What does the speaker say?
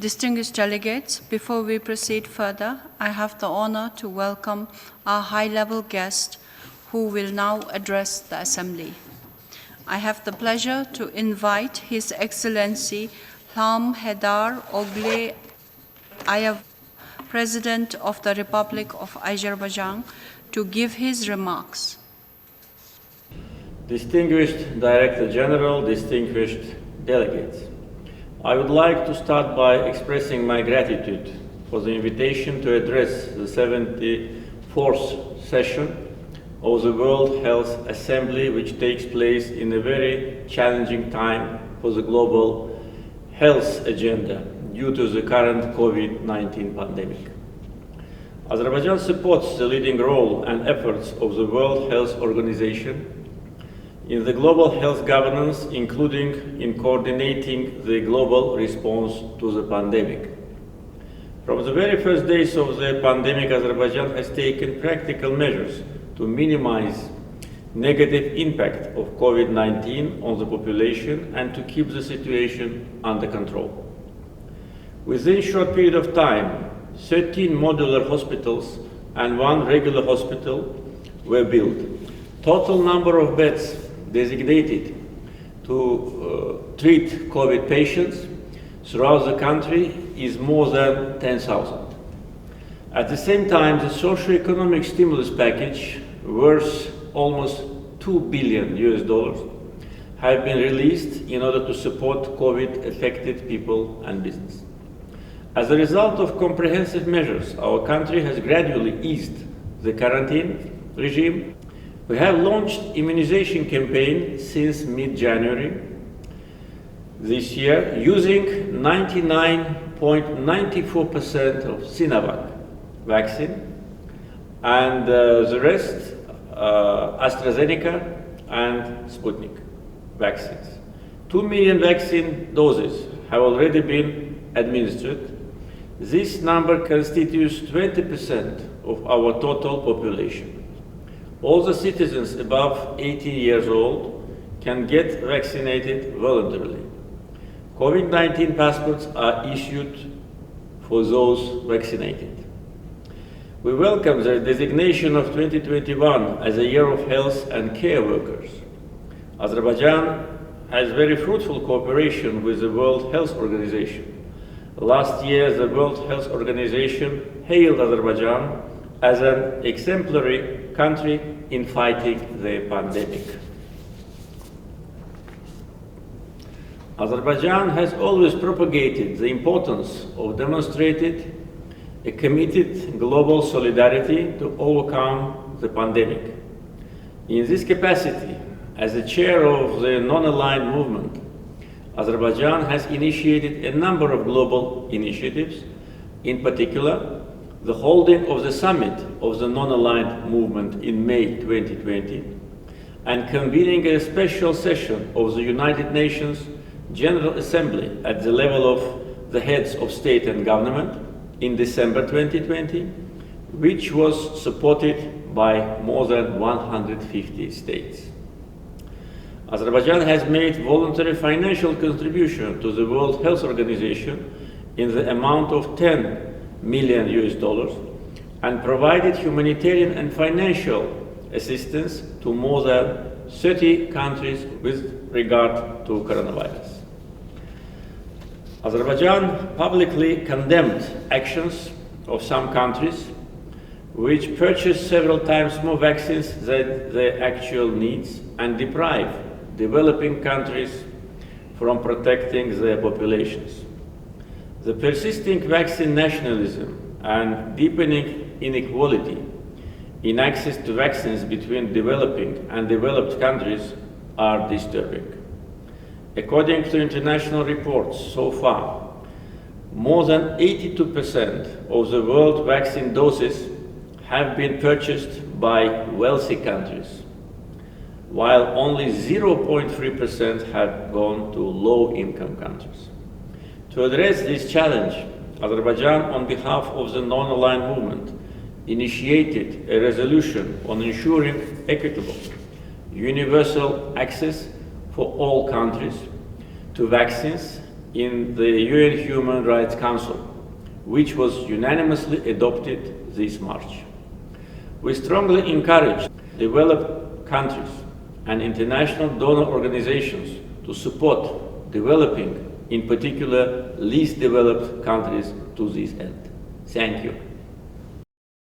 Distinguished delegates, before we proceed further, I have the honor to welcome our high-level guest who will now address the Assembly. I have the pleasure to invite His Excellency Ham Hedar Ogle Ayav, President of the Republic of Azerbaijan, to give his remarks. Distinguished Director General, distinguished delegates, I would like to start by expressing my gratitude for the invitation to address the 74th session of the World Health Assembly, which takes place in a very challenging time for the global health agenda due to the current COVID-19 pandemic. Azerbaijan supports the leading role and efforts of the World Health Organization in the global health governance, including in coordinating the global response to the pandemic. From the very first days of the pandemic, Azerbaijan has taken practical measures to minimize negative impact of COVID-19 on the population and to keep the situation under control. Within a short period of time, 13 modular hospitals and 1 regular hospital were built. Total number of beds designated to treat COVID patients throughout the country is more than 10,000. At the same time, the socio-economic stimulus package worth almost $2 billion have been released in order to support COVID-affected people and business. As a result of comprehensive measures, our country has gradually eased the quarantine regime. We have launched immunization campaign since mid-January this year using 99.94% of Sinovac vaccine and the rest AstraZeneca and Sputnik vaccines. 2 million vaccine doses have already been administered. This number constitutes 20% of our total population. All the citizens above 18 years old can get vaccinated voluntarily. COVID-19 passports are issued for those vaccinated. We welcome the designation of 2021 as a year of health and care workers. Azerbaijan has very fruitful cooperation with the World Health Organization. Last year, the World Health Organization hailed Azerbaijan as an exemplary country in fighting the pandemic. Azerbaijan has always propagated the importance of demonstrating a committed global solidarity to overcome the pandemic. In this capacity, as the chair of the non-aligned movement, Azerbaijan has initiated a number of global initiatives, in particular, the holding of the summit of the non-aligned movement in May 2020, and convening a special session of the United Nations General Assembly at the level of the heads of state and government in December 2020, which was supported by more than 150 states. Azerbaijan has made voluntary financial contribution to the World Health Organization in the amount of $10 million and provided humanitarian and financial assistance to more than 30 countries with regard to coronavirus. Azerbaijan publicly condemned actions of some countries which purchase several times more vaccines than their actual needs and deprive developing countries from protecting their populations. The persisting vaccine nationalism and deepening inequality in access to vaccines between developing and developed countries are disturbing. According to international reports, so far, more than 82% of the world vaccine doses have been purchased by wealthy countries, while only 0.3% have gone to low-income countries. To address this challenge, Azerbaijan, on behalf of the non-aligned movement, initiated a resolution on ensuring equitable, universal access for all countries to vaccines in the UN Human Rights Council, which was unanimously adopted this March. We strongly encourage developed countries and international donor organizations to support developing, in particular, least developed countries to this end. Thank you.